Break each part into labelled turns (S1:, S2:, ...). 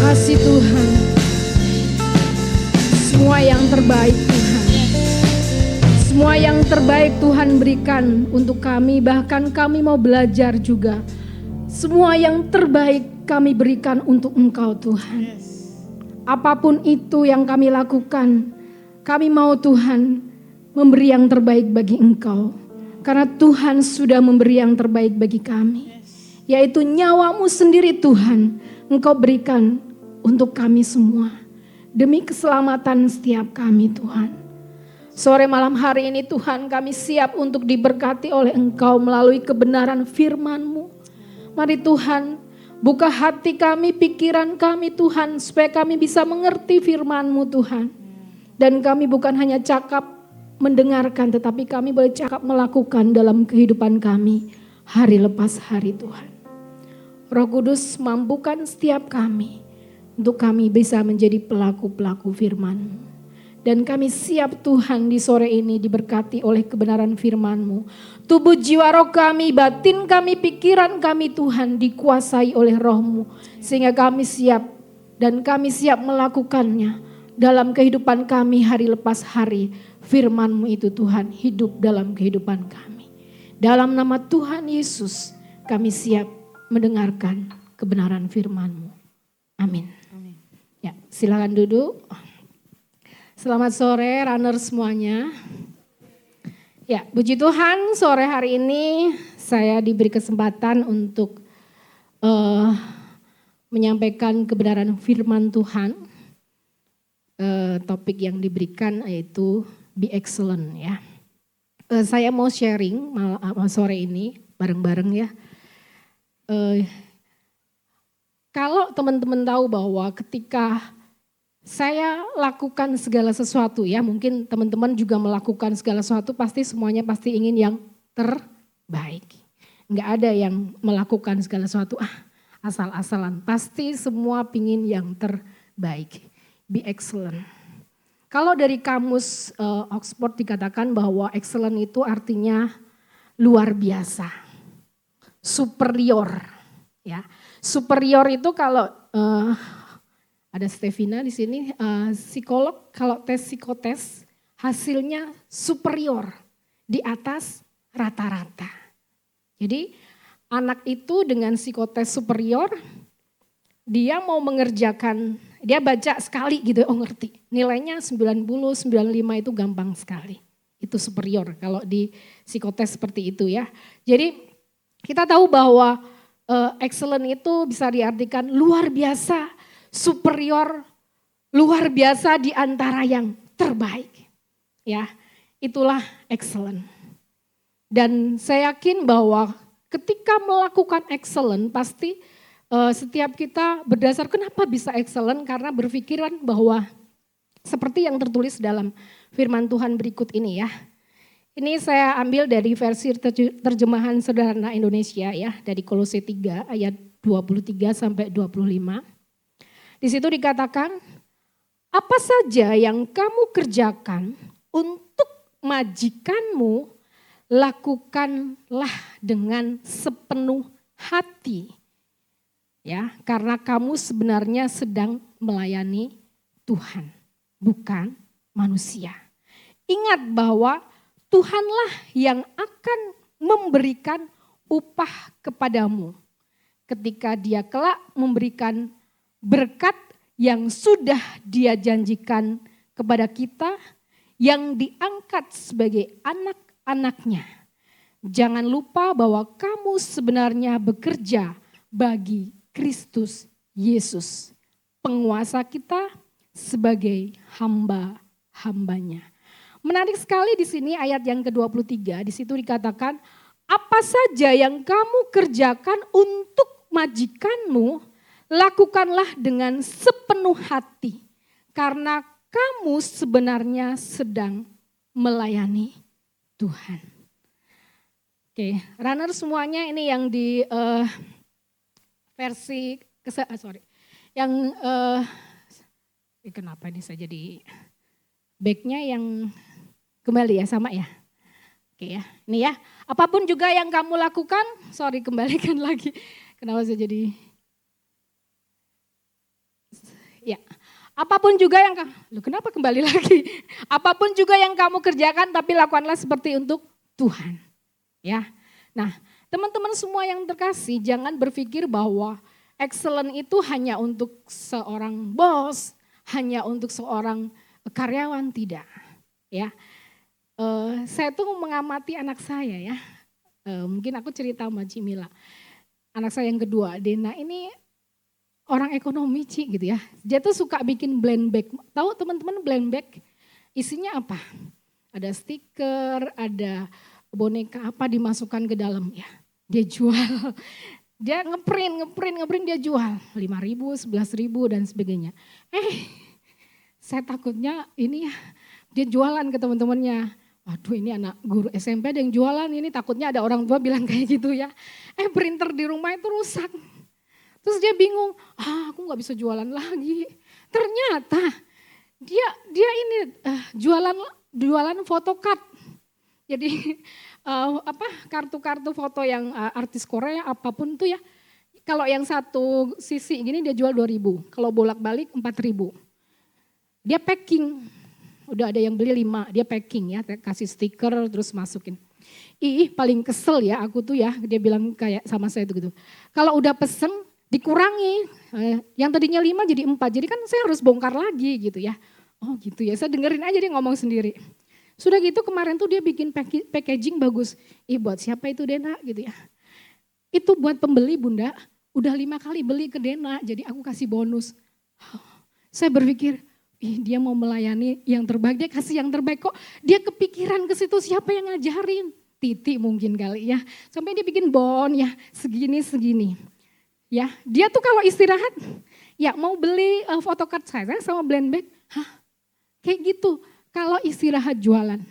S1: kasih Tuhan. Semua yang terbaik Tuhan. Semua yang terbaik Tuhan berikan untuk kami. Bahkan kami mau belajar juga. Semua yang terbaik kami berikan untuk Engkau Tuhan. Apapun itu yang kami lakukan, kami mau Tuhan memberi yang terbaik bagi Engkau. Karena Tuhan sudah memberi yang terbaik bagi kami. Yaitu nyawamu sendiri Tuhan, Engkau berikan untuk kami semua. Demi keselamatan setiap kami Tuhan. Sore malam hari ini Tuhan, kami siap untuk diberkati oleh Engkau melalui kebenaran firman-Mu. Mari Tuhan, buka hati kami, pikiran kami Tuhan, supaya kami bisa mengerti firman-Mu Tuhan. Dan kami bukan hanya cakap mendengarkan, tetapi kami boleh cakap melakukan dalam kehidupan kami hari lepas hari Tuhan. Roh Kudus mampukan setiap kami untuk kami bisa menjadi pelaku-pelaku firman-Mu. Dan kami siap Tuhan di sore ini diberkati oleh kebenaran firman-Mu. Tubuh jiwa roh kami, batin kami, pikiran kami Tuhan dikuasai oleh Roh-Mu. Sehingga kami siap dan kami siap melakukannya dalam kehidupan kami hari lepas hari. Firman-Mu itu Tuhan hidup dalam kehidupan kami. Dalam nama Tuhan Yesus kami siap mendengarkan kebenaran firman-Mu. Amin. Ya, silakan duduk. Selamat sore runner semuanya. Ya, puji Tuhan sore hari ini saya diberi kesempatan untuk menyampaikan kebenaran firman Tuhan. Topik yang diberikan yaitu be excellent ya. Saya mau sharing sore ini bareng-bareng ya. Kalau teman-teman tahu bahwa ketika saya lakukan segala sesuatu ya, mungkin teman-teman juga melakukan segala sesuatu, pasti semuanya pasti ingin yang terbaik. Enggak ada yang melakukan segala sesuatu asal-asalan, pasti semua pingin yang terbaik. Be excellent. Kalau dari kamus Oxford dikatakan bahwa excellent itu artinya luar biasa. Superior, ya. Superior itu kalau ada Stevina di sini, psikolog kalau tes psikotes hasilnya superior di atas rata-rata. Jadi anak itu dengan psikotes superior, dia mau mengerjakan, dia baca sekali gitu, oh ngerti. Nilainya 90, 95 itu gampang sekali. Itu superior kalau di psikotes seperti itu ya. Jadi kita tahu bahwa excellent itu bisa diartikan luar biasa, superior, luar biasa di antara yang terbaik. Ya, itulah excellent. Dan saya yakin bahwa ketika melakukan excellent pasti setiap kita berdasar kenapa bisa excellent karena berpikiran bahwa seperti yang tertulis dalam firman Tuhan berikut ini ya. Ini saya ambil dari versi terjemahan sederhana Indonesia ya, dari Kolose 3 ayat 23 sampai 25. Di situ dikatakan, apa saja yang kamu kerjakan untuk majikanmu, lakukanlah dengan sepenuh hati. Ya, karena kamu sebenarnya sedang melayani Tuhan, bukan manusia. Ingat bahwa Tuhanlah yang akan memberikan upah kepadamu ketika Dia kelak memberikan berkat yang sudah Dia janjikan kepada kita yang diangkat sebagai anak-anaknya. Jangan lupa bahwa kamu sebenarnya bekerja bagi Kristus Yesus, penguasa kita sebagai hamba-hambanya. Menarik sekali di sini ayat yang ke-23, di situ dikatakan, apa saja yang kamu kerjakan untuk majikanmu, lakukanlah dengan sepenuh hati. Karena kamu sebenarnya sedang melayani Tuhan. Oke, runner semuanya ini yang di versi, yang kenapa ini saya jadi backnya yang kembali ya sama ya. Oke ya, ini ya. Apapun juga yang kamu lakukan, kembalikan lagi. Kenapa saya jadi Ya, apapun juga yang lu kenapa kembali lagi? Apapun juga yang kamu kerjakan, tapi lakukanlah seperti untuk Tuhan. Ya, nah teman-teman semua yang terkasih, jangan berpikir bahwa excellent itu hanya untuk seorang bos, hanya untuk seorang karyawan, tidak. Ya, saya tuh mengamati anak saya ya. Mungkin aku cerita sama Cimila. Anak saya yang kedua, Dena ini orang ekonomi gitu ya. Dia tuh suka bikin blend bag. Tahu teman-teman blend bag? Isinya apa? Ada stiker, ada boneka apa dimasukkan ke dalam ya. Dia jual. Dia ngeprint dia jual. 5.000, 11.000 dan sebagainya. Saya takutnya ini ya, dia jualan ke teman-temannya. Waduh ini anak guru SMP ada yang jualan ini, takutnya ada orang tua bilang kayak gitu ya. Printer di rumah itu rusak. Terus dia bingung, aku gak bisa jualan lagi. Ternyata dia ini jualan photocard. Jadi kartu-kartu foto yang artis Korea apapun tuh ya. Kalau yang satu sisi gini dia jual 2.000, kalau bolak-balik 4.000. Dia packing. Udah ada yang beli 5, dia packing ya, kasih stiker terus masukin. Paling kesel ya aku tuh ya, dia bilang kayak sama saya tuh gitu. Kalau udah pesen dikurangi, yang tadinya 5 jadi 4, jadi kan saya harus bongkar lagi gitu ya. Oh gitu ya, saya dengerin aja dia ngomong sendiri. Sudah gitu kemarin tuh dia bikin packaging bagus. Buat siapa itu Dena gitu ya. Itu buat pembeli Bunda, udah 5 kali beli ke Dena, jadi aku kasih bonus. Saya berpikir, dia mau melayani yang terbaik, dia kasih yang terbaik kok. Dia kepikiran ke situ siapa yang ngajarin? Titi mungkin kali ya. Sampai dia bikin bon ya segini. Ya, dia tuh kalau istirahat ya mau beli photocard saya sama blend bag. Kayak gitu. Kalau istirahat jualan.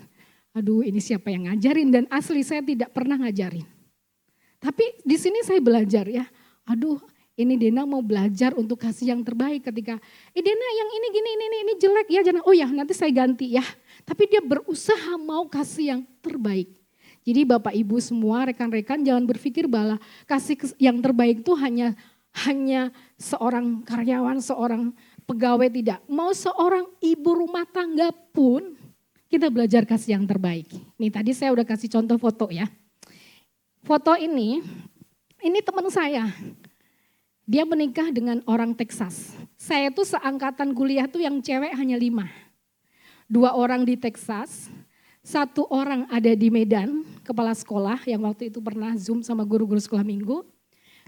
S1: Aduh, ini siapa yang ngajarin dan asli saya tidak pernah ngajarin. Tapi di sini saya belajar ya. Aduh, ini Dena mau belajar untuk kasih yang terbaik ketika, Dena yang ini gini, ini jelek ya, jangan, oh ya nanti saya ganti ya. Tapi dia berusaha mau kasih yang terbaik. Jadi Bapak Ibu semua rekan-rekan jangan berpikir bahwa kasih yang terbaik itu hanya seorang karyawan, seorang pegawai, tidak. Mau seorang ibu rumah tangga pun kita belajar kasih yang terbaik. Nih tadi saya udah kasih contoh foto ya. Foto ini teman saya. Dia menikah dengan orang Texas. Saya tuh seangkatan kuliah tuh yang cewek hanya 5. 2 orang di Texas, 1 orang ada di Medan, kepala sekolah yang waktu itu pernah Zoom sama guru-guru sekolah minggu.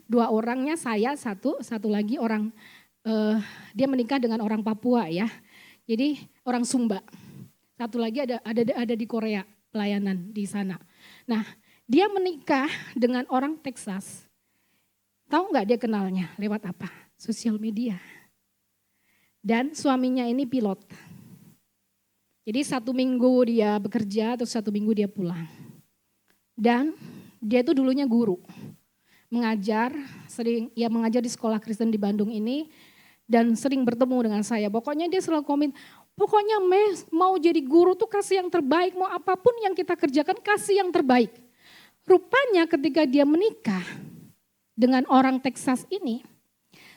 S1: 2 orangnya saya, satu lagi orang, dia menikah dengan orang Papua ya. Jadi orang Sumba. 1 lagi ada di Korea, pelayanan di sana. Nah dia menikah dengan orang Texas. Tahu nggak dia kenalnya lewat apa? Sosial media. Dan suaminya ini pilot. Jadi 1 minggu dia bekerja, terus 1 minggu dia pulang. Dan dia itu dulunya guru. Mengajar di sekolah Kristen di Bandung ini. Dan sering bertemu dengan saya. Pokoknya dia selalu komen, pokoknya mau jadi guru tuh kasih yang terbaik. Mau apapun yang kita kerjakan kasih yang terbaik. Rupanya ketika dia menikah dengan orang Texas ini,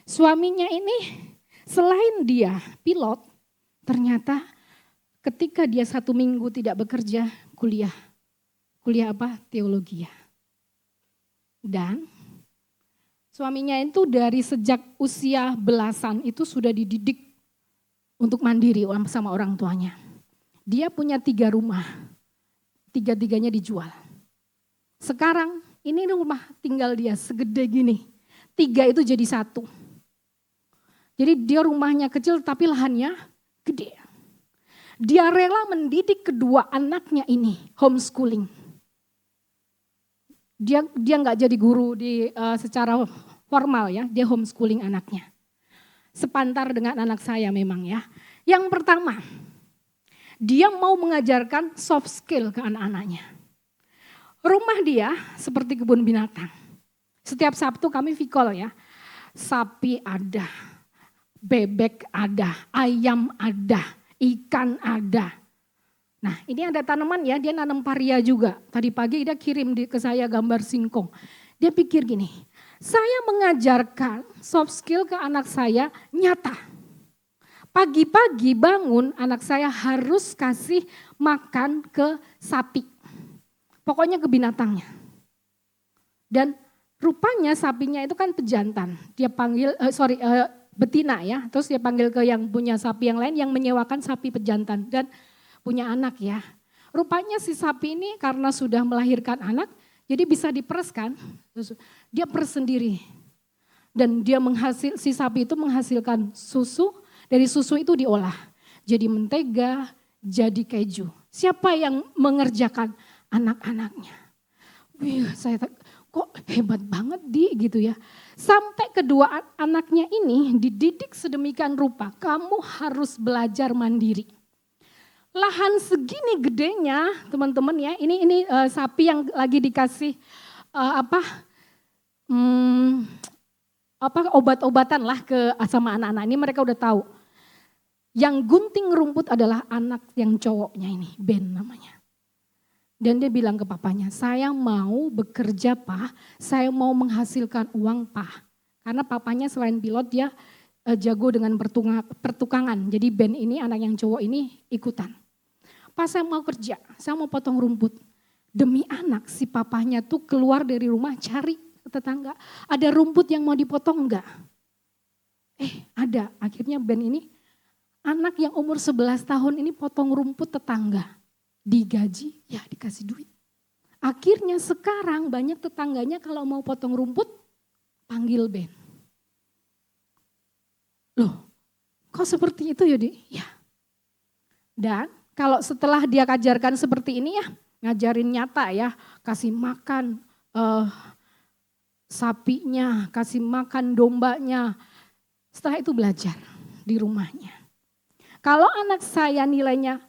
S1: suaminya ini selain dia pilot, ternyata ketika dia 1 minggu tidak bekerja, kuliah apa? Teologi ya. Dan suaminya itu dari sejak usia belasan itu sudah dididik untuk mandiri sama orang tuanya. Dia punya 3 rumah, 3-tiganya dijual. Sekarang ini rumah tinggal dia segede gini, 3 itu jadi 1. Jadi dia rumahnya kecil tapi lahannya gede. Dia rela mendidik kedua anaknya ini homeschooling. Dia nggak jadi guru secara formal ya, dia homeschooling anaknya. Sepantar dengan anak saya memang ya. Yang pertama, dia mau mengajarkan soft skill ke anak-anaknya. Rumah dia seperti kebun binatang. Setiap Sabtu kami vikol ya. Sapi ada, bebek ada, ayam ada, ikan ada. Nah ini ada tanaman ya, dia nanam paria juga. Tadi pagi dia kirim ke saya gambar singkong. Dia pikir gini, saya mengajarkan soft skill ke anak saya nyata. Pagi-pagi bangun anak saya harus kasih makan ke sapi. Pokoknya ke binatangnya. Dan rupanya sapinya itu kan pejantan. Dia panggil, betina ya. Terus dia panggil ke yang punya sapi yang lain yang menyewakan sapi pejantan. Dan punya anak ya. Rupanya si sapi ini karena sudah melahirkan anak, jadi bisa diperes kan. Dia peres sendiri. Dan si sapi itu menghasilkan susu. Dari susu itu diolah, jadi mentega, jadi keju. Siapa yang mengerjakan? Anak-anaknya. Wih, saya kok hebat banget gitu ya. Sampai kedua anaknya ini dididik sedemikian rupa, kamu harus belajar mandiri. Lahan segini gedenya, teman-teman ya, ini sapi yang lagi dikasih obat-obatan lah sama anak-anak ini, mereka udah tahu. Yang gunting rumput adalah anak yang cowoknya ini, Ben namanya. Dan dia bilang ke papanya, saya mau bekerja Pak, saya mau menghasilkan uang Pak. Karena papanya selain pilot dia jago dengan pertukangan. Jadi Ben ini anak yang cowok ini ikutan. Pak saya mau kerja, saya mau potong rumput. Demi anak si papanya tuh keluar dari rumah cari ke tetangga. Ada rumput yang mau dipotong enggak? Ada, akhirnya Ben ini anak yang umur 11 tahun ini potong rumput tetangga. Digaji, ya dikasih duit. Akhirnya sekarang banyak tetangganya kalau mau potong rumput, panggil Ben. Loh, kok seperti itu Yudi? Ya. Dan kalau setelah dia ajarkan seperti ini ya, ngajarin nyata ya, kasih makan sapinya, kasih makan dombanya. Setelah itu belajar di rumahnya. Kalau anak saya nilainya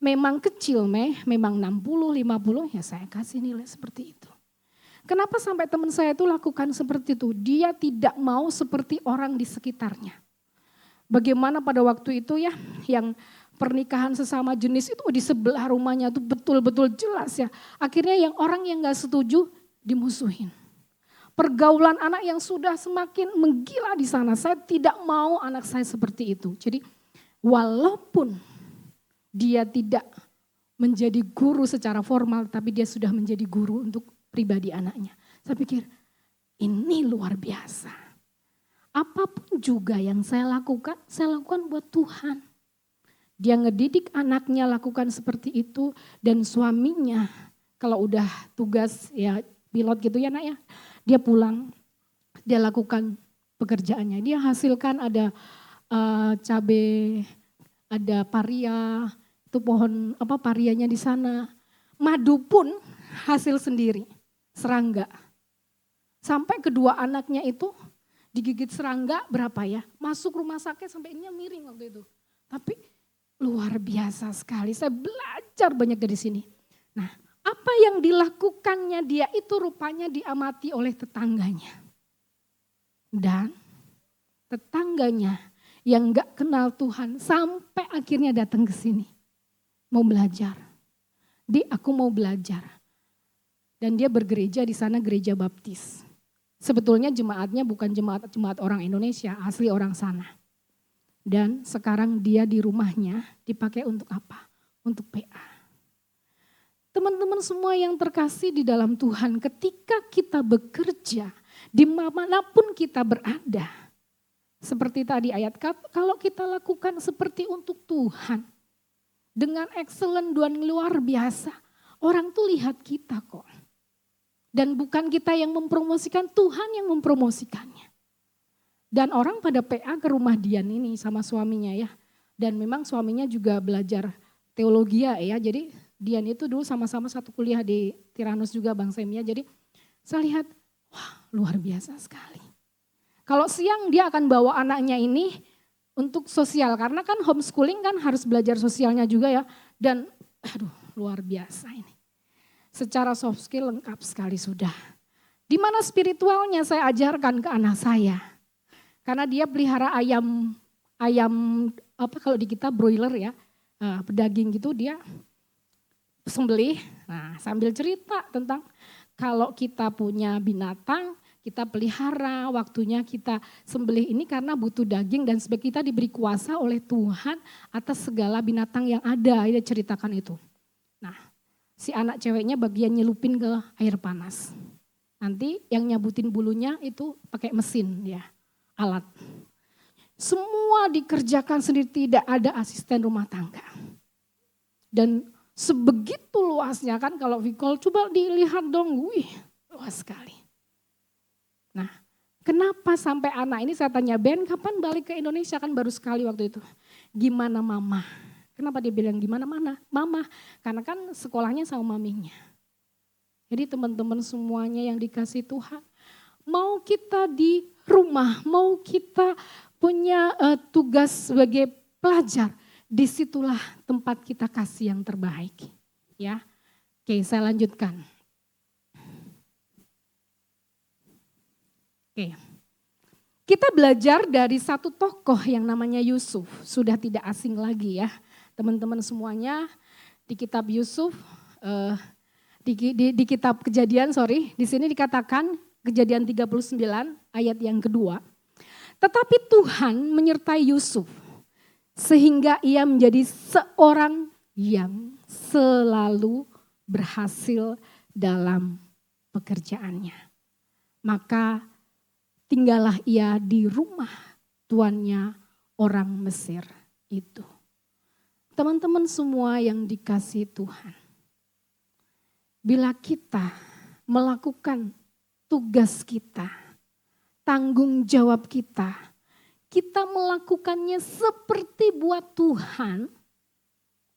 S1: memang kecil, memang 60, 50, ya saya kasih nilai seperti itu. Kenapa sampai teman saya itu lakukan seperti itu? Dia tidak mau seperti orang di sekitarnya. Bagaimana pada waktu itu ya, yang pernikahan sesama jenis itu di sebelah rumahnya itu betul-betul jelas ya. Akhirnya yang orang yang gak setuju dimusuhin. Pergaulan anak yang sudah semakin menggila di sana, saya tidak mau anak saya seperti itu. Jadi walaupun dia tidak menjadi guru secara formal, tapi dia sudah menjadi guru untuk pribadi anaknya. Saya pikir ini luar biasa. Apapun juga yang saya lakukan buat Tuhan. Dia ngedidik anaknya lakukan seperti itu dan suaminya kalau udah tugas ya pilot gitu ya nak ya. Dia pulang, dia lakukan pekerjaannya. Dia hasilkan ada cabai, ada paria, itu pohon parianya di sana. Madu pun hasil sendiri, serangga. Sampai kedua anaknya itu digigit serangga berapa ya? Masuk rumah sakit sampai ininya miring waktu itu. Tapi luar biasa sekali, saya belajar banyak dari sini. Nah, apa yang dilakukannya dia itu rupanya diamati oleh tetangganya. Dan tetangganya yang gak kenal Tuhan sampai akhirnya datang ke sini. Mau belajar. Aku mau belajar. Dan dia bergereja di sana gereja baptis. Sebetulnya jemaatnya bukan jemaat orang Indonesia, asli orang sana. Dan sekarang dia di rumahnya dipakai untuk apa? Untuk PA. Teman-teman semua yang terkasih di dalam Tuhan, ketika kita bekerja, dimanapun kita berada, seperti tadi ayat, kalau kita lakukan seperti untuk Tuhan, dengan excellent dan luar biasa, orang tuh lihat kita kok. Dan bukan kita yang mempromosikan, Tuhan yang mempromosikannya. Dan orang pada PA ke rumah Dian ini sama suaminya ya. Dan memang suaminya juga belajar teologi ya, jadi Dian itu dulu sama-sama satu kuliah di Tiranus juga Bang Semia. Jadi saya lihat, wah luar biasa sekali. Kalau siang dia akan bawa anaknya ini untuk sosial. Karena kan homeschooling kan harus belajar sosialnya juga ya. Dan aduh luar biasa ini. Secara soft skill lengkap sekali sudah. Di mana spiritualnya saya ajarkan ke anak saya. Karena dia pelihara ayam kalau di kita broiler ya. Pedaging gitu dia sembelih. Nah sambil cerita tentang kalau kita punya binatang, kita pelihara, waktunya kita sembelih ini karena butuh daging dan sebab kita diberi kuasa oleh Tuhan atas segala binatang yang ada. Dia ceritakan itu. Nah, si anak ceweknya bagian nyelupin ke air panas. Nanti yang nyabutin bulunya itu pakai mesin ya, alat. Semua dikerjakan sendiri, tidak ada asisten rumah tangga. Dan sebegitu luasnya kan kalau Vicol coba dilihat dong, wih luas sekali. Nah, kenapa sampai anak ini saya tanya, Ben kapan balik ke Indonesia, kan baru sekali waktu itu. Gimana mama? Kenapa dia bilang gimana mama? Karena kan sekolahnya sama maminya. Jadi teman-teman semuanya yang dikasih Tuhan, mau kita di rumah, mau kita punya tugas sebagai pelajar, disitulah tempat kita kasih yang terbaik. Ya, oke saya lanjutkan. Oke. Kita belajar dari satu tokoh yang namanya Yusuf, sudah tidak asing lagi ya. Teman-teman semuanya di kitab Yusuf, di kitab Kejadian, di sini dikatakan Kejadian 39 ayat yang kedua. Tetapi Tuhan menyertai Yusuf sehingga ia menjadi seorang yang selalu berhasil dalam pekerjaannya. Maka tinggallah ia di rumah tuannya orang Mesir itu. Teman-teman semua yang dikasihi Tuhan, bila kita melakukan tugas kita, tanggung jawab kita melakukannya seperti buat Tuhan.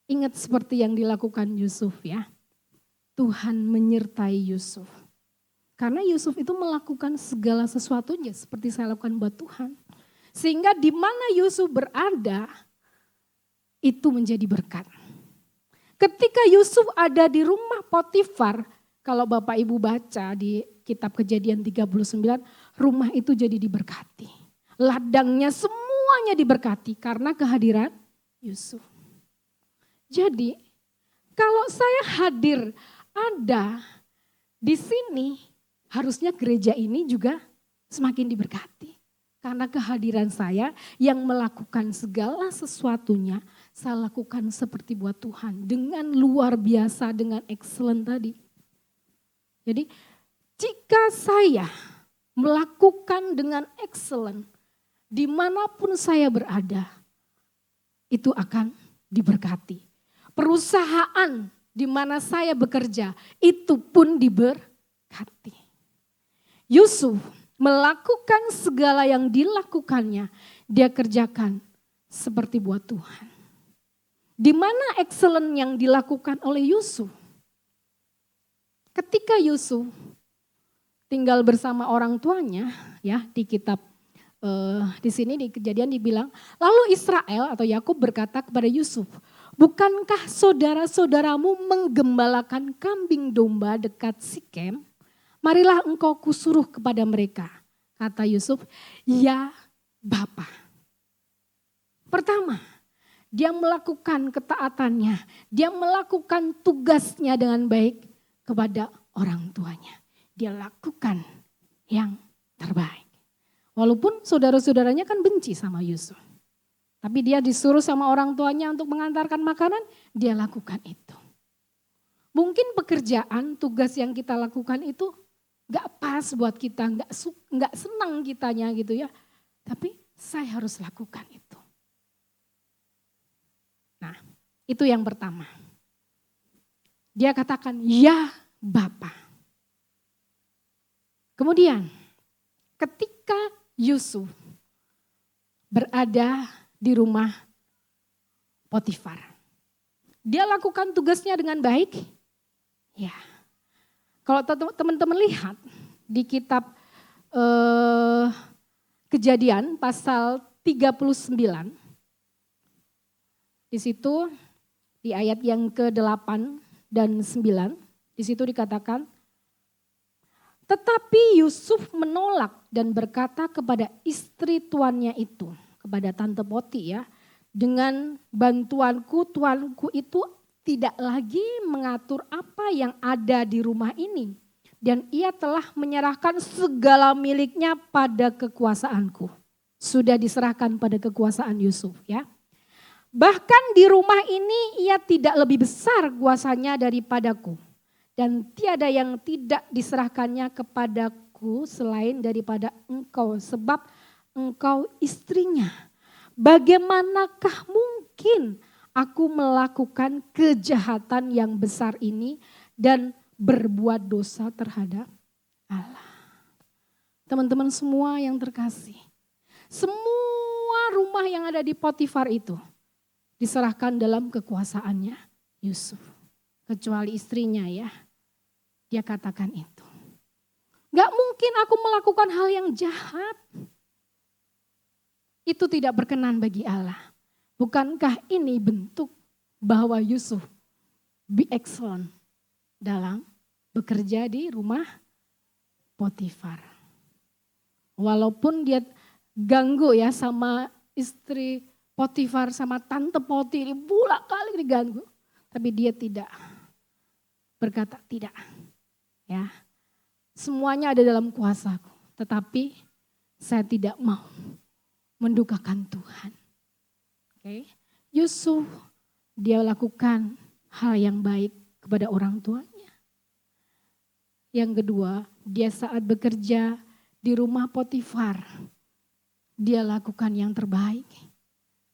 S1: Ingat seperti yang dilakukan Yusuf ya. Tuhan menyertai Yusuf. Karena Yusuf itu melakukan segala sesuatunya seperti saya lakukan buat Tuhan. Sehingga di mana Yusuf berada, itu menjadi berkat. Ketika Yusuf ada di rumah Potifar, kalau Bapak Ibu baca di kitab Kejadian 39, rumah itu jadi diberkati. Ladangnya semuanya diberkati karena kehadiran Yusuf. Jadi kalau saya hadir ada di sini, harusnya gereja ini juga semakin diberkati. Karena kehadiran saya yang melakukan segala sesuatunya, saya lakukan seperti buat Tuhan. Dengan luar biasa, dengan excellent tadi. Jadi jika saya melakukan dengan excellent, dimanapun saya berada, itu akan diberkati. Perusahaan di mana saya bekerja, itu pun diberkati. Yusuf melakukan segala yang dilakukannya, dia kerjakan seperti buat Tuhan. Di mana excellent yang dilakukan oleh Yusuf? Ketika Yusuf tinggal bersama orang tuanya, ya di kitab di sini di Kejadian dibilang, lalu Israel atau Yakub berkata kepada Yusuf, bukankah saudara-saudaramu menggembalakan kambing domba dekat Sikem? Marilah engkau kusuruh kepada mereka. Kata Yusuf, ya Bapa. Pertama, dia melakukan ketaatannya, dia melakukan tugasnya dengan baik kepada orang tuanya. Dia lakukan yang terbaik. Walaupun saudara-saudaranya kan benci sama Yusuf. Tapi dia disuruh sama orang tuanya untuk mengantarkan makanan, dia lakukan itu. Mungkin pekerjaan, tugas yang kita lakukan itu gak pas buat kita, gak senang kitanya gitu ya. Tapi saya harus lakukan itu. Nah, itu yang pertama. Dia katakan, ya Bapa. Kemudian, ketika Yusuf berada di rumah Potifar, dia lakukan tugasnya dengan baik. Ya, kalau teman-teman lihat di kitab Kejadian pasal 39, di situ di ayat yang ke-8 dan 9, di situ dikatakan, tetapi Yusuf menolak dan berkata kepada istri tuannya itu, kepada Tante Poti ya, dengan bantuanku tuanku itu tidak lagi mengatur apa yang ada di rumah ini. dan ia telah menyerahkan segala miliknya pada kekuasaanku. Sudah diserahkan pada kekuasaan Yusuf ya. Bahkan di rumah ini ia tidak lebih besar kuasanya daripadaku. Dan tiada yang tidak diserahkannya kepadaku selain daripada engkau. Sebab engkau istrinya. Bagaimanakah mungkin aku melakukan kejahatan yang besar ini dan berbuat dosa terhadap Allah. Teman-teman semua yang terkasih. Semua rumah yang ada di Potifar itu diserahkan dalam kekuasaannya Yusuf. Kecuali istrinya ya, dia katakan itu. Gak mungkin aku melakukan hal yang jahat. Itu tidak berkenan bagi Allah. Bukankah ini bentuk bahwa Yusuf be excellent dalam bekerja di rumah Potifar. Walaupun dia ganggu ya sama istri Potifar, sama tante Poti, bolak kali diganggu. Tapi dia tidak berkata tidak. Ya, semuanya ada dalam kuasaku. Tetapi saya tidak mau mendukakan Tuhan. Oke. Yusuf dia lakukan hal yang baik kepada orang tuanya. Yang kedua, dia saat bekerja di rumah Potifar, dia lakukan yang terbaik.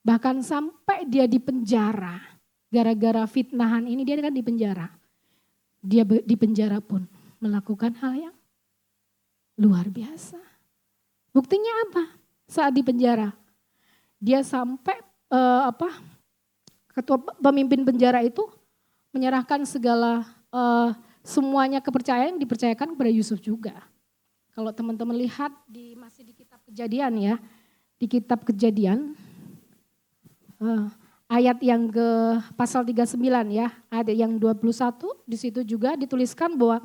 S1: Bahkan sampai dia di penjara. Gara-gara fitnahan ini dia kan di penjara. Dia di penjara pun melakukan hal yang luar biasa. Buktinya apa? Saat di penjara, dia sampai ketua pemimpin penjara itu menyerahkan segala semuanya kepercayaan dipercayakan kepada Yusuf juga. Kalau teman-teman lihat masih di kitab Kejadian ya, di kitab Kejadian ayat yang ke pasal 39 ya, ayat yang 21 di situ juga dituliskan bahwa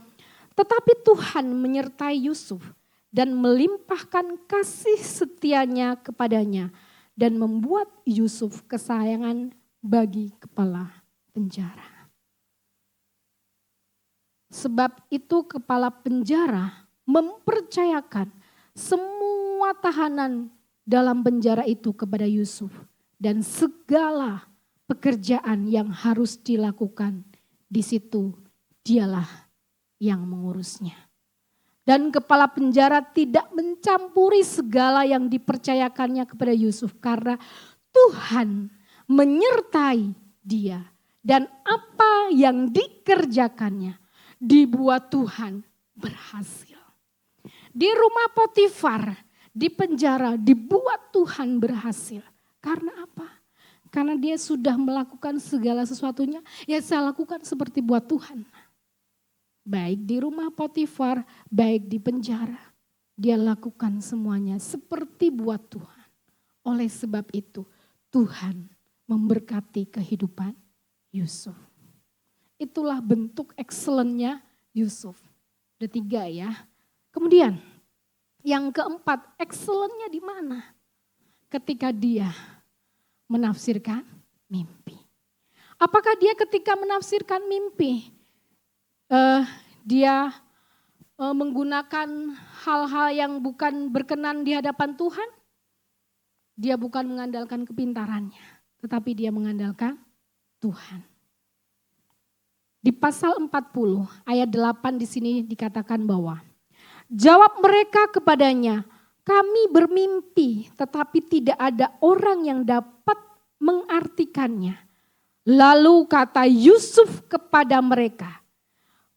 S1: tetapi Tuhan menyertai Yusuf dan melimpahkan kasih setianya kepadanya dan membuat Yusuf kesayangan bagi kepala penjara. Sebab itu kepala penjara mempercayakan semua tahanan dalam penjara itu kepada Yusuf. Dan segala pekerjaan yang harus dilakukan di situ dialah yang mengurusnya. Dan kepala penjara tidak mencampuri segala yang dipercayakannya kepada Yusuf karena Tuhan menyertai dia. Dan apa yang dikerjakannya dibuat Tuhan berhasil. Di rumah Potifar, di penjara dibuat Tuhan berhasil. Karena apa? Karena dia sudah melakukan segala sesuatunya yang saya lakukan seperti buat Tuhan. Baik di rumah Potifar, baik di penjara. Dia lakukan semuanya seperti buat Tuhan. Oleh sebab itu Tuhan memberkati kehidupan Yusuf. Itulah bentuk excellent-nya Yusuf. Ada 3 ya. Kemudian yang keempat, excellent-nya di mana? Ketika dia menafsirkan mimpi. Apakah dia ketika menafsirkan mimpi, dia menggunakan hal-hal yang bukan berkenan di hadapan Tuhan? Dia bukan mengandalkan kepintarannya, tetapi dia mengandalkan Tuhan. Di pasal 40 ayat 8 di sini dikatakan bahwa jawab mereka kepadanya, kami bermimpi tetapi tidak ada orang yang dapat mengartikannya. Lalu kata Yusuf kepada mereka,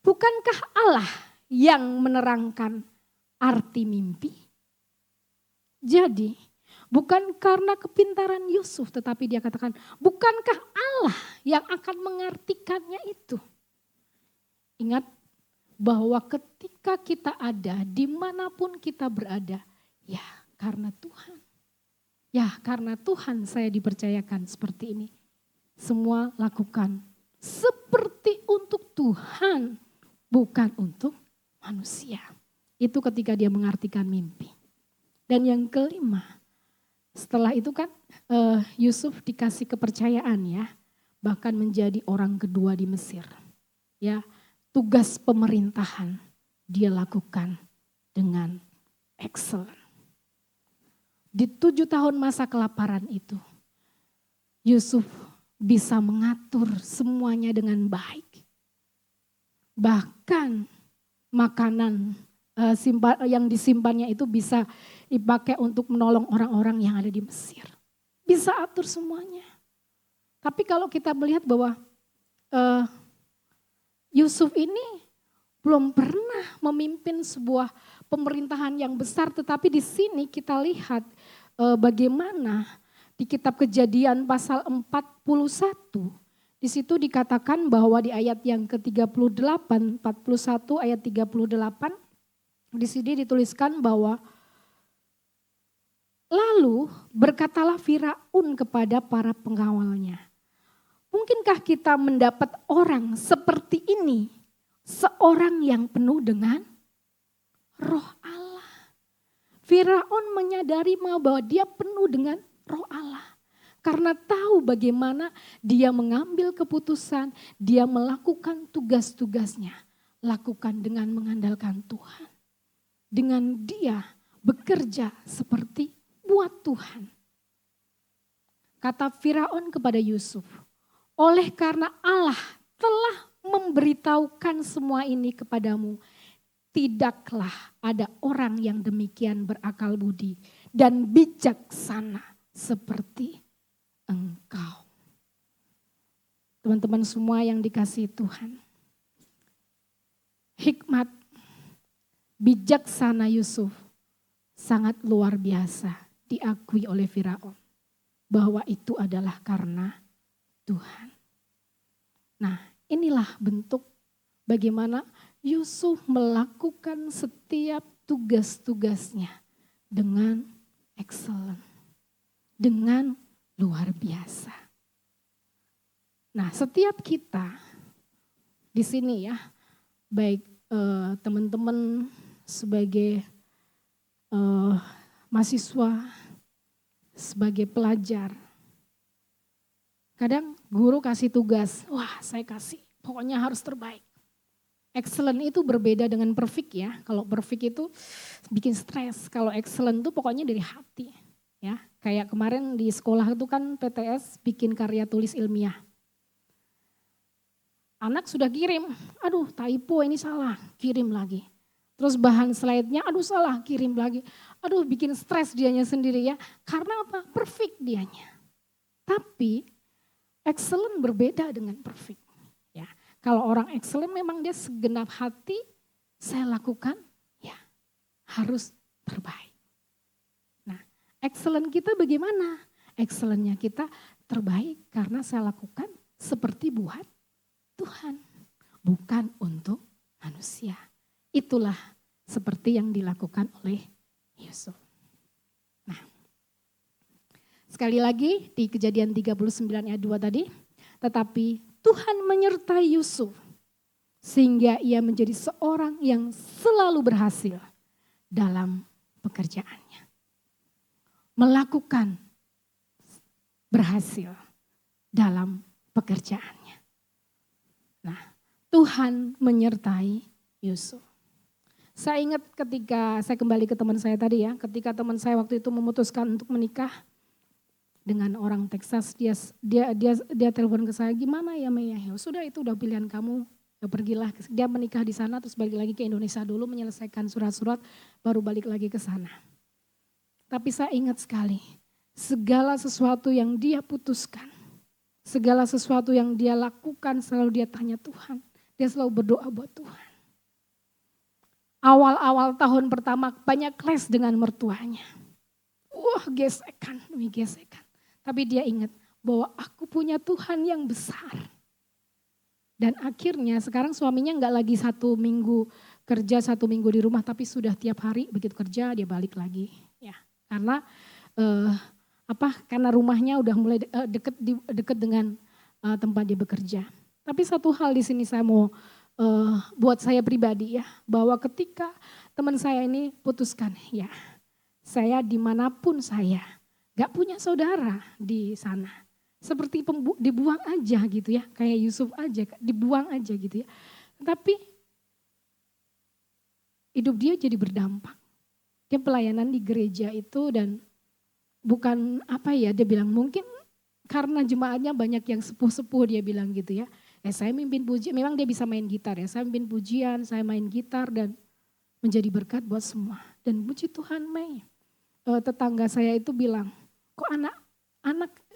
S1: bukankah Allah yang menerangkan arti mimpi? Jadi bukan karena kepintaran Yusuf tetapi dia katakan, bukankah Allah yang akan mengartikannya itu? Ingat bahwa ketika kita ada dimanapun kita berada, ya karena Tuhan. Ya karena Tuhan saya dipercayakan seperti ini. Semua lakukan seperti untuk Tuhan, bukan untuk manusia. Itu ketika dia mengartikan mimpi. Dan yang kelima, setelah itu kan Yusuf dikasih kepercayaan ya, bahkan menjadi orang kedua di Mesir. Ya, tugas pemerintahan dia lakukan dengan excellent. Di 7 tahun masa kelaparan itu, Yusuf bisa mengatur semuanya dengan baik. Bahkan makanan yang disimpannya itu bisa dipakai untuk menolong orang-orang yang ada di Mesir. Bisa atur semuanya. Tapi kalau kita melihat bahwa Yusuf ini belum pernah memimpin sebuah pemerintahan yang besar, tetapi di sini kita lihat bagaimana di kitab Kejadian pasal 41, di situ dikatakan bahwa di ayat yang ke-38, 41 ayat 38, di sini dituliskan bahwa lalu berkatalah Firaun kepada para pengawalnya, mungkinkah kita mendapat orang seperti ini, seorang yang penuh dengan roh Allah. Firaun menyadari bahwa dia penuh dengan roh Allah. Karena tahu bagaimana dia mengambil keputusan, dia melakukan tugas-tugasnya. Lakukan dengan mengandalkan Tuhan. Dengan dia bekerja seperti buat Tuhan. Kata Firaun kepada Yusuf, oleh karena Allah telah memberitahukan semua ini kepadamu, tidaklah ada orang yang demikian berakal budi dan bijaksana seperti engkau. Teman-teman semua yang dikasihi Tuhan, hikmat bijaksana Yusuf sangat luar biasa diakui oleh Firaun bahwa itu adalah karena Tuhan. Nah, inilah bentuk bagaimana Yusuf melakukan setiap tugas-tugasnya dengan excellent, dengan luar biasa. Nah, setiap kita di sini ya, baik teman-teman sebagai mahasiswa, sebagai pelajar, kadang guru kasih tugas, wah saya kasih, pokoknya harus terbaik. Excellent itu berbeda dengan perfect ya. Kalau perfect itu bikin stres, kalau excellent itu pokoknya dari hati. Ya, kayak kemarin di sekolah itu kan PTS bikin karya tulis ilmiah. Anak sudah kirim, aduh typo ini salah, kirim lagi. Terus bahan slide-nya, aduh salah, kirim lagi. Aduh bikin stres dianya sendiri ya. Karena apa? Perfect dianya. Tapi excellent berbeda dengan perfect. Ya, kalau orang excellent memang dia segenap hati, saya lakukan ya harus terbaik. Nah, excellent kita bagaimana? Excellentnya kita terbaik karena saya lakukan seperti buat Tuhan, bukan untuk manusia. Itulah seperti yang dilakukan oleh Yusuf. Nah, sekali lagi di Kejadian 39 ayat 2 tadi, tetapi Tuhan menyertai Yusuf sehingga ia menjadi seorang yang selalu berhasil dalam pekerjaannya. Melakukan berhasil dalam pekerjaannya. Nah, Tuhan menyertai Yusuf. Saya ingat ketika saya kembali ke teman saya tadi ya, ketika teman saya waktu itu memutuskan untuk menikah dengan orang Texas, dia telepon ke saya, gimana ya Mei? Ya sudah itu udah pilihan kamu, ya pergilah. Dia menikah di sana terus balik lagi ke Indonesia dulu menyelesaikan surat-surat, baru balik lagi ke sana. Tapi saya ingat sekali, segala sesuatu yang dia putuskan, segala sesuatu yang dia lakukan selalu dia tanya Tuhan, dia selalu berdoa buat Tuhan. Awal-awal tahun pertama banyak clash dengan mertuanya. Wah gesekan demi gesekan. Tapi dia ingat bahwa aku punya Tuhan yang besar. Dan akhirnya sekarang suaminya enggak lagi 1 minggu kerja, 1 minggu di rumah. Tapi sudah tiap hari begitu kerja dia balik lagi. Ya, karena karena rumahnya udah mulai dekat dengan tempat dia bekerja. Tapi satu hal di sini saya mau buat saya pribadi ya, bahwa ketika teman saya ini putuskan ya, saya dimanapun saya gak punya saudara di sana, seperti dibuang aja gitu ya, kayak Yusuf aja dibuang aja gitu ya. Tapi hidup dia jadi berdampak. Dia pelayanan di gereja itu dan bukan dia bilang mungkin karena jemaatnya banyak yang sepuh-sepuh dia bilang gitu ya. Saya mimpin pujian, memang dia bisa main gitar ya. Saya mimpin pujian, saya main gitar dan menjadi berkat buat semua. Dan puji Tuhan tetangga saya itu bilang, kok anak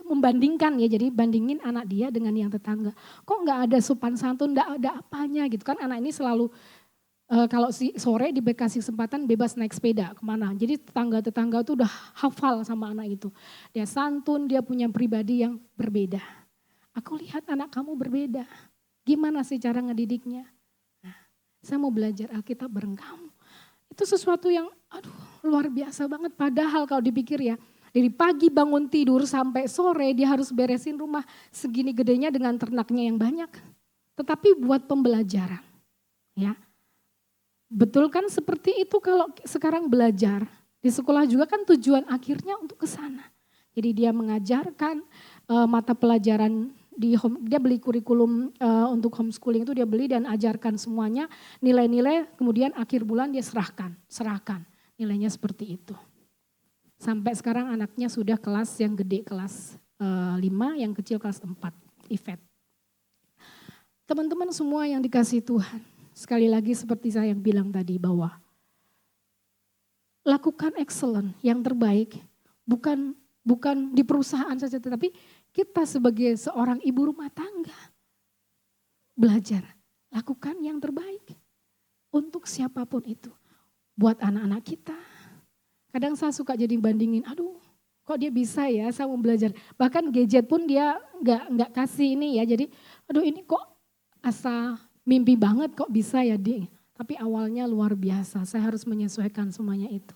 S1: membandingkan ya, jadi bandingin anak dia dengan yang tetangga. Kok nggak ada sopan santun, nggak ada apanya gitu kan. Anak ini selalu kalau sore dikasih kesempatan bebas naik sepeda kemana. Jadi tetangga-tetangga itu udah hafal sama anak itu. Dia santun, dia punya pribadi yang berbeda. Aku lihat anak kamu berbeda. Gimana sih cara ngedidiknya? Nah, saya mau belajar Alkitab bareng kamu. Itu sesuatu yang luar biasa banget. Padahal kalau dipikir ya, dari pagi bangun tidur sampai sore dia harus beresin rumah segini gedenya dengan ternaknya yang banyak. Tetapi buat pembelajaran. Ya. Betul kan seperti itu kalau sekarang belajar. Di sekolah juga kan tujuan akhirnya untuk ke sana. Jadi dia mengajarkan mata pelajaran dia beli kurikulum untuk homeschooling itu dia beli dan ajarkan semuanya. Nilai-nilai kemudian akhir bulan dia serahkan. Nilainya seperti itu. Sampai sekarang anaknya sudah kelas yang gede kelas 5, yang kecil kelas 4, IVET. Teman-teman semua yang dikasihi Tuhan. Sekali lagi seperti saya yang bilang tadi bahwa lakukan excellent yang terbaik bukan di perusahaan saja tetapi kita sebagai seorang ibu rumah tangga belajar lakukan yang terbaik untuk siapapun itu. Buat anak-anak kita. Kadang saya suka jadi bandingin, kok dia bisa ya saya mau belajar. Bahkan gadget pun dia nggak kasih ini ya. Jadi ini kok asa mimpi banget kok bisa ya Dik. Tapi awalnya luar biasa, saya harus menyesuaikan semuanya itu.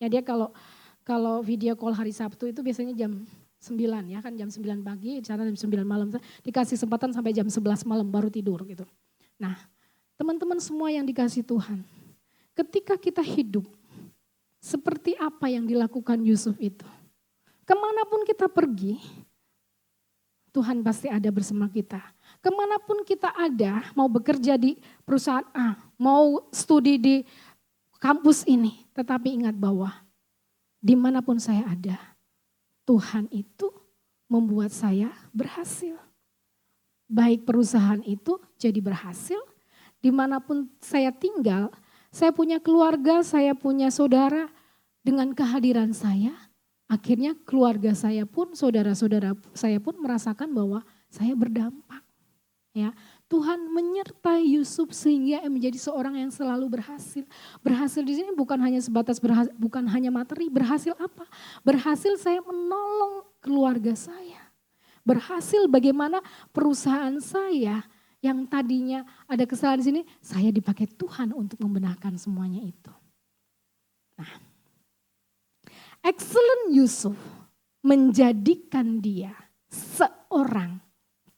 S1: Ya dia kalau video call hari Sabtu itu biasanya jam 9 ya kan jam 9 pagi, cara jam 9 malam. Dikasih kesempatan sampai jam 11 malam baru tidur gitu. Nah teman-teman semua yang dikasih Tuhan. Ketika kita hidup seperti apa yang dilakukan Yusuf itu. Kemanapun kita pergi, Tuhan pasti ada bersama kita. Kemanapun kita ada, mau bekerja di perusahaan A, mau studi di kampus ini. Tetapi ingat bahwa dimanapun saya ada, Tuhan itu membuat saya berhasil. Baik perusahaan itu jadi berhasil, dimanapun saya tinggal, saya punya keluarga, saya punya saudara, dengan kehadiran saya, akhirnya keluarga saya pun, saudara-saudara saya pun merasakan bahwa saya berdampak. Ya, Tuhan menyertai Yusuf sehingga menjadi seorang yang selalu berhasil. Berhasil di sini bukan hanya sebatas bukan hanya materi, berhasil apa? Berhasil saya menolong keluarga saya. Berhasil bagaimana perusahaan saya yang tadinya ada kesalahan di sini, saya dipakai Tuhan untuk membenarkan semuanya itu. Nah, excellent Yusuf menjadikan dia seorang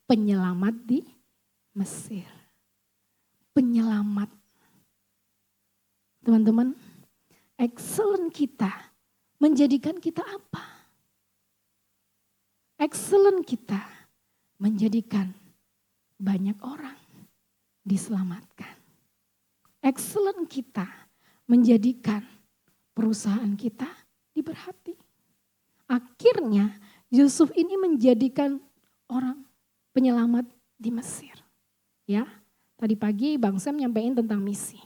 S1: penyelamat di Mesir. Penyelamat. Teman-teman, excellent kita menjadikan kita apa? Excellent kita menjadikan banyak orang diselamatkan. Excellent kita menjadikan perusahaan kita diberkati. Akhirnya Yusuf ini menjadikan orang penyelamat di Mesir. Ya, tadi pagi Bang Sam nyampein tentang misi.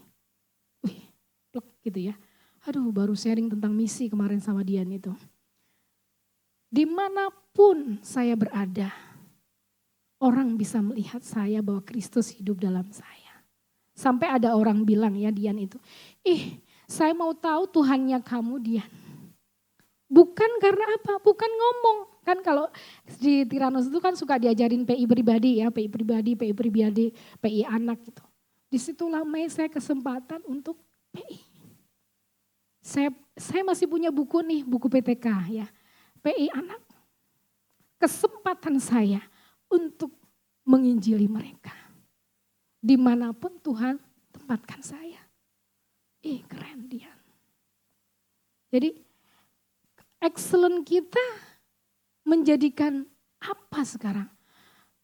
S1: Plek gitu ya. Baru sharing tentang misi kemarin sama Dian itu. Dimanapun saya berada, orang bisa melihat saya bahwa Kristus hidup dalam saya. Sampai ada orang bilang ya Dian itu, saya mau tahu Tuhannya kamu Dian. Bukan karena apa, bukan ngomong. Kan kalau di Tiranos itu kan suka diajarin PI pribadi ya, PI pribadi, PI anak gitu. Disitulah saya kesempatan untuk PI. Saya masih punya buku nih, buku PTK ya. PI anak. Kesempatan saya untuk menginjili mereka. Dimanapun Tuhan tempatkan saya. Keren dia. Jadi excellent kita menjadikan apa sekarang?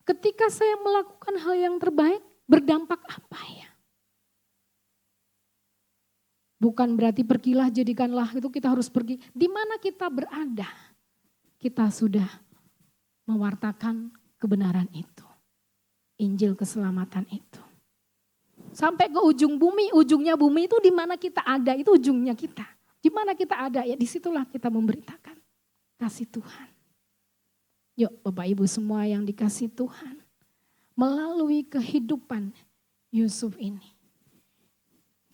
S1: Ketika saya melakukan hal yang terbaik, berdampak apa ya? Bukan berarti pergilah jadikanlah itu kita harus pergi. Di mana kita berada, kita sudah mewartakan kebenaran itu. Injil keselamatan itu. Sampai ke ujung bumi, ujungnya bumi itu di mana kita ada, itu ujungnya kita. Di mana kita ada, ya disitulah kita memberitakan kasih Tuhan. Yuk Bapak Ibu semua yang dikasih Tuhan, melalui kehidupan Yusuf ini,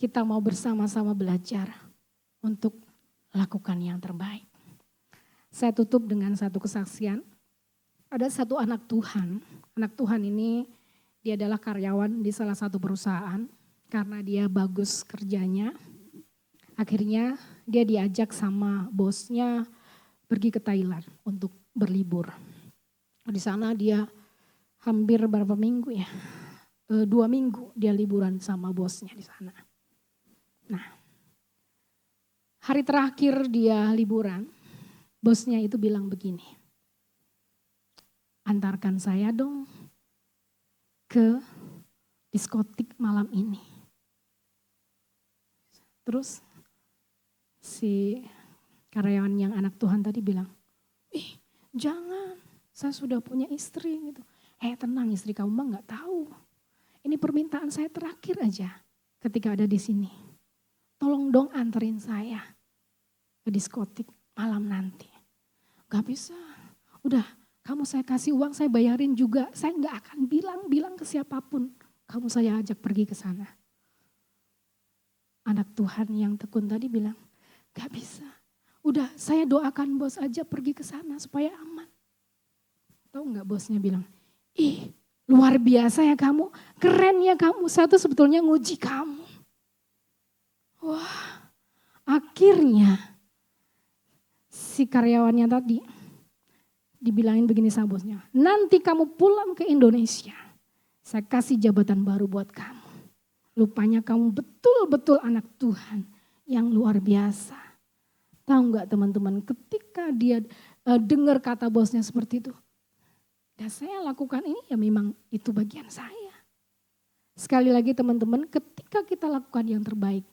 S1: kita mau bersama-sama belajar untuk lakukan yang terbaik. Saya tutup dengan satu kesaksian. Ada satu anak Tuhan ini dia adalah karyawan di salah satu perusahaan. Karena dia bagus kerjanya, akhirnya dia diajak sama bosnya pergi ke Thailand untuk berlibur. Di sana dia hampir berapa minggu ya, 2 minggu dia liburan sama bosnya di sana. Nah, hari terakhir dia liburan, bosnya itu bilang begini, antarkan saya dong ke diskotik malam ini. Terus si karyawan yang anak Tuhan tadi bilang, jangan, saya sudah punya istri gitu. Tenang, istri kamu mah nggak tahu. Ini permintaan saya terakhir aja ketika ada di sini. Tolong dong anterin saya ke diskotik malam nanti. Gak bisa, udah kamu saya kasih uang, saya bayarin juga. Saya gak akan bilang ke siapapun, kamu saya ajak pergi ke sana. Anak Tuhan yang tekun tadi bilang, gak bisa. Udah saya doakan bos aja pergi ke sana supaya aman. Tahu gak bosnya bilang, luar biasa ya kamu, keren ya kamu, saya tuh sebetulnya nguji kamu. Wah, akhirnya si karyawannya tadi dibilangin begini sama bosnya, nanti kamu pulang ke Indonesia, saya kasih jabatan baru buat kamu. Lupanya kamu betul-betul anak Tuhan yang luar biasa. Tahu nggak teman-teman, ketika dia dengar kata bosnya seperti itu, dan saya lakukan ini ya memang itu bagian saya. Sekali lagi teman-teman, ketika kita lakukan yang terbaik,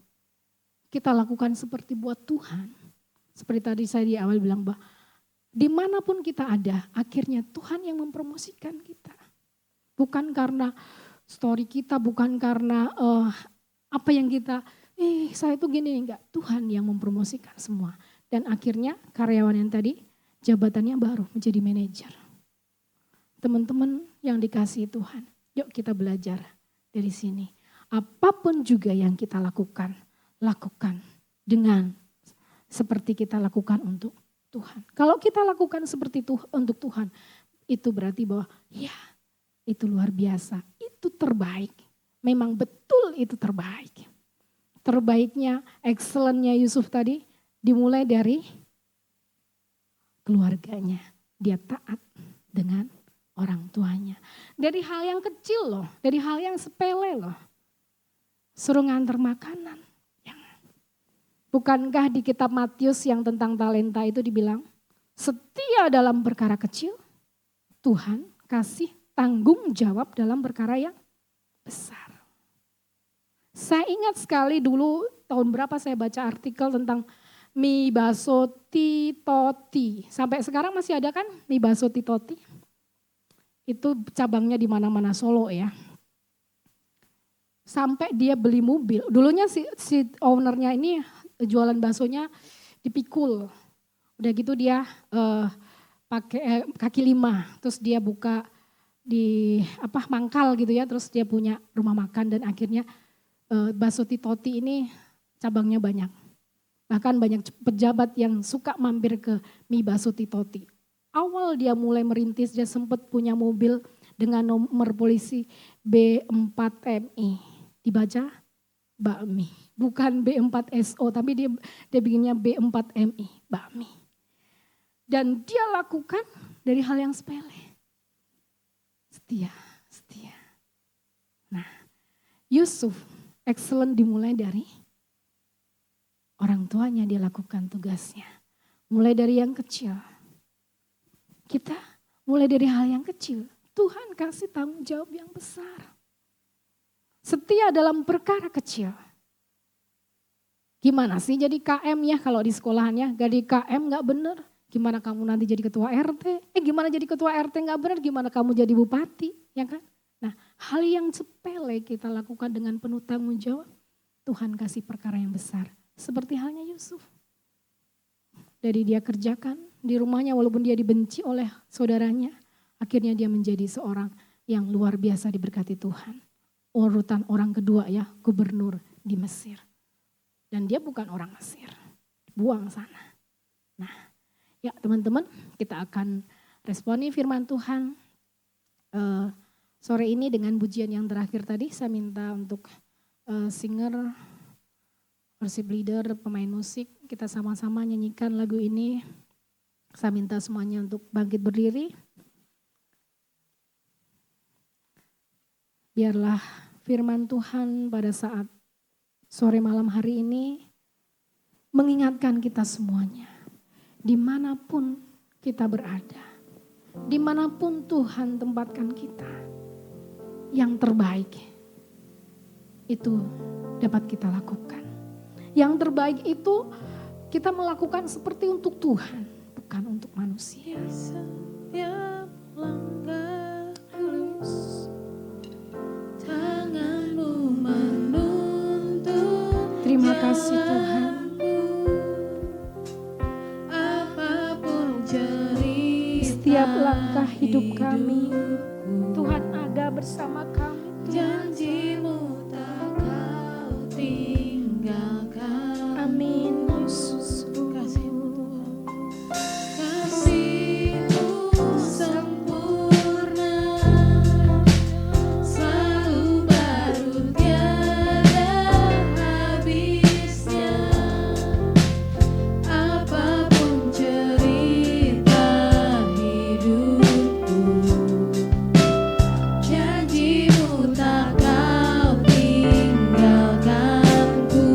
S1: kita lakukan seperti buat Tuhan. Seperti tadi saya di awal bilang bahwa dimanapun kita ada, akhirnya Tuhan yang mempromosikan kita. Bukan karena story kita, bukan karena apa yang kita, saya itu gini, enggak. Tuhan yang mempromosikan semua. Dan akhirnya karyawan yang tadi jabatannya baru menjadi manajer. Teman-teman yang dikasihi Tuhan, yuk kita belajar dari sini. Apapun juga yang kita lakukan dengan seperti kita lakukan untuk Tuhan. Kalau kita lakukan seperti itu untuk Tuhan, itu berarti bahwa ya itu luar biasa, itu terbaik. Memang betul itu terbaik. Terbaiknya, excellent-nya Yusuf tadi dimulai dari keluarganya. Dia taat dengan orang tuanya. Dari hal yang kecil loh, dari hal yang sepele loh. Suruh nganter makanan. Bukankah di kitab Matius yang tentang talenta itu dibilang, setia dalam perkara kecil, Tuhan kasih tanggung jawab dalam perkara yang besar. Saya ingat sekali dulu tahun berapa saya baca artikel tentang mie bakso Titoti. Sampai sekarang masih ada kan mie bakso Titoti? Itu cabangnya di mana-mana Solo ya. Sampai dia beli mobil. Dulunya si ownernya ini jualan baksonya dipikul. Udah gitu dia pakai kaki 5. Terus dia buka di mangkal gitu ya. Terus dia punya rumah makan dan akhirnya bakso Titoti ini cabangnya banyak. Bahkan banyak pejabat yang suka mampir ke mie bakso Titoti. Awal dia mulai merintis, dia sempat punya mobil dengan nomor polisi B4MI. Dibaca bakmi. Bukan B4SO, tapi dia bikinnya B4MI, bakmi. Dan dia lakukan dari hal yang sepele. Setia. Nah, Yusuf excellent dimulai dari orang tuanya, dia lakukan tugasnya. Mulai dari yang kecil. Kita mulai dari hal yang kecil. Tuhan kasih tanggung jawab yang besar. Setia dalam perkara kecil. Gimana sih jadi KM ya kalau di sekolahannya, jadi KM gak bener. Gimana kamu nanti jadi ketua RT? Gimana jadi ketua RT gak bener, gimana kamu jadi bupati, ya kan? Nah, hal yang sepele kita lakukan dengan penuh tanggung jawab, Tuhan kasih perkara yang besar. Seperti halnya Yusuf. Dari dia kerjakan di rumahnya walaupun dia dibenci oleh saudaranya, akhirnya dia menjadi seorang yang luar biasa diberkati Tuhan. Urutan orang kedua ya, gubernur di Mesir. Dan dia bukan orang Mesir, buang sana. Nah, ya teman-teman, kita akan responi firman Tuhan sore ini dengan pujian yang terakhir tadi. Saya minta untuk singer, worship leader, pemain musik, kita sama-sama nyanyikan lagu ini. Saya minta semuanya untuk bangkit berdiri. Biarlah firman Tuhan pada saat sore malam hari ini mengingatkan kita semuanya. Dimanapun kita berada, dimanapun Tuhan tempatkan kita, yang terbaik itu dapat kita lakukan. Yang terbaik itu kita melakukan seperti untuk Tuhan, bukan untuk manusia.
S2: Setiap langkah lurus, tanganmu menuntun.
S1: Terima kasih Tuhan.
S2: Apapun cerita
S1: Setiap langkah hidup kami, Tuhan ada bersama kami.
S2: janjimu tak kau tinggalkan.
S1: Amin Yesus.
S2: Kasih-Mu sempurna, selalu baru tiada habisnya. Apapun cerita hidupku, janji-Mu tak kau tinggalkanku.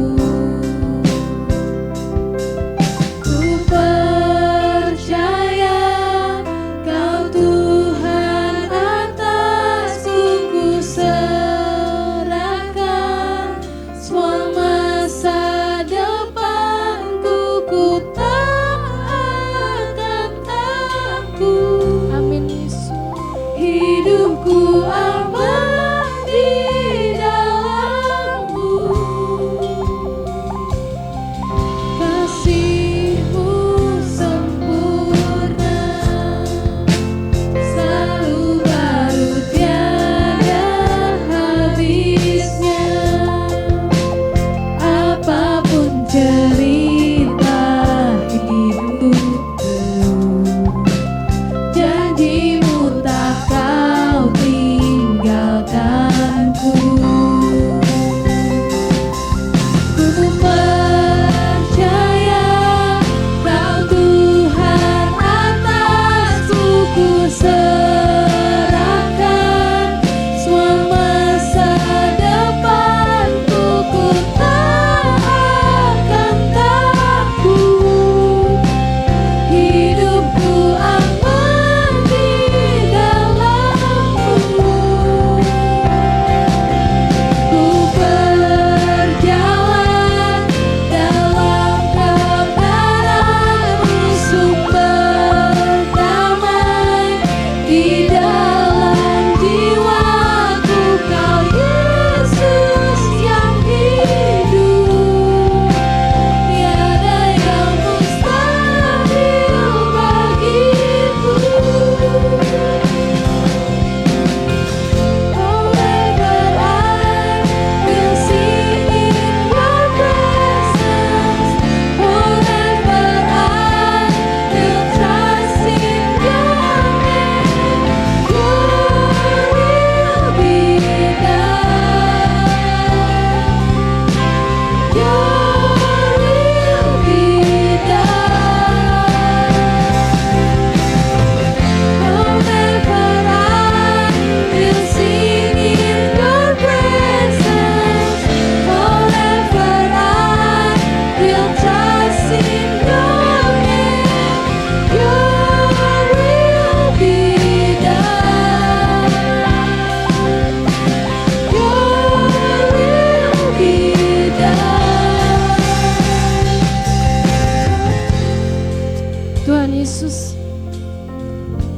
S1: Tuhan Yesus,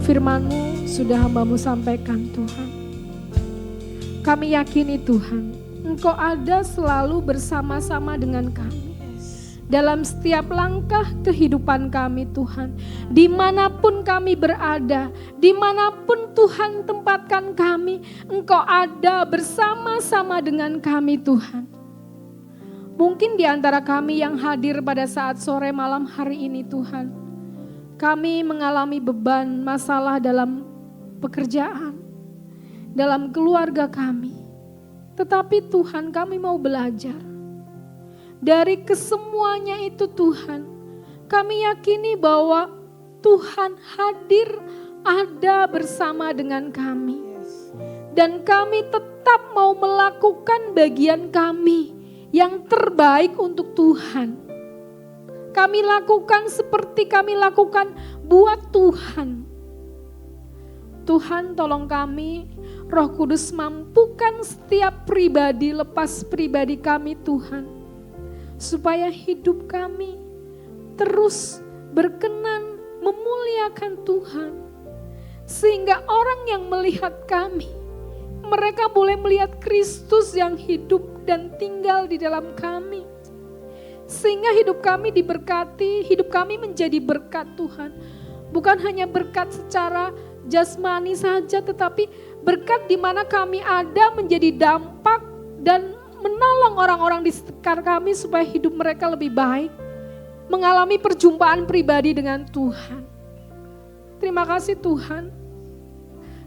S1: firman-Mu sudah hamba-Mu sampaikan Tuhan. Kami yakini Tuhan, Engkau ada selalu bersama-sama dengan kami. Dalam setiap langkah kehidupan kami Tuhan. Dimanapun kami berada, dimanapun Tuhan tempatkan kami, Engkau ada bersama-sama dengan kami Tuhan. Mungkin di antara kami yang hadir pada saat sore malam hari ini Tuhan, kami mengalami beban masalah dalam pekerjaan, dalam keluarga kami. Tetapi Tuhan, kami mau belajar. Dari kesemuanya itu Tuhan, kami yakini bahwa Tuhan hadir ada bersama dengan kami. Dan kami tetap mau melakukan bagian kami yang terbaik untuk Tuhan. Kami lakukan seperti kami lakukan buat Tuhan. Tuhan, tolong kami, Roh Kudus mampukan setiap pribadi lepas pribadi kami Tuhan. Supaya hidup kami terus berkenan memuliakan Tuhan. Sehingga orang yang melihat kami, mereka boleh melihat Kristus yang hidup dan tinggal di dalam kami. Sehingga hidup kami diberkati, hidup kami menjadi berkat Tuhan. Bukan hanya berkat secara jasmani saja, tetapi berkat di mana kami ada menjadi dampak dan menolong orang-orang di sekitar kami supaya hidup mereka lebih baik. Mengalami perjumpaan pribadi dengan Tuhan. Terima kasih Tuhan.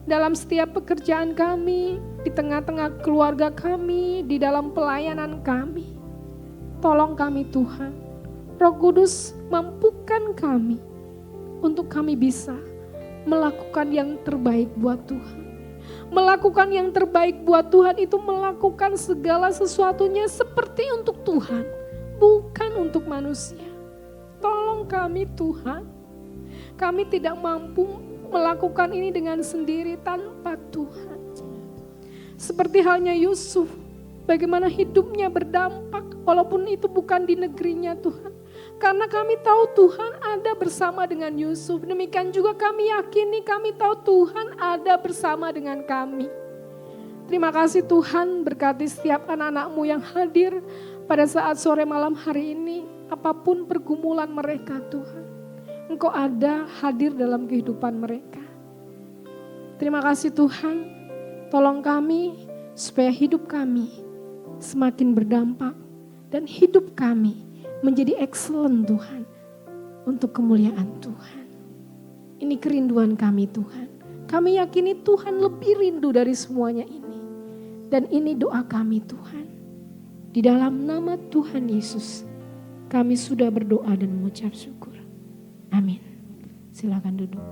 S1: Dalam setiap pekerjaan kami, di tengah-tengah keluarga kami, di dalam pelayanan kami. Tolong kami Tuhan. Roh Kudus mampukan kami untuk kami bisa melakukan yang terbaik buat Tuhan. Melakukan yang terbaik buat Tuhan itu melakukan segala sesuatunya seperti untuk Tuhan, bukan untuk manusia. Tolong kami Tuhan. Kami tidak mampu melakukan ini dengan sendiri tanpa Tuhan. Seperti halnya Yusuf, bagaimana hidupnya berdampak walaupun itu bukan di negerinya Tuhan. Karena kami tahu Tuhan ada bersama dengan Yusuf. Demikian juga kami yakini, kami tahu Tuhan ada bersama dengan kami. Terima kasih Tuhan, berkati setiap anak-anak-Mu yang hadir pada saat sore malam hari ini. Apapun pergumulan mereka Tuhan, Engkau ada hadir dalam kehidupan mereka. Terima kasih Tuhan, tolong kami supaya hidup kami semakin berdampak dan hidup kami menjadi excellent Tuhan, untuk kemuliaan Tuhan. Ini kerinduan kami Tuhan. Kami yakini Tuhan lebih rindu dari semuanya ini. Dan ini doa kami Tuhan. Di dalam nama Tuhan Yesus, kami sudah berdoa dan mengucap syukur. Amin. Silakan duduk.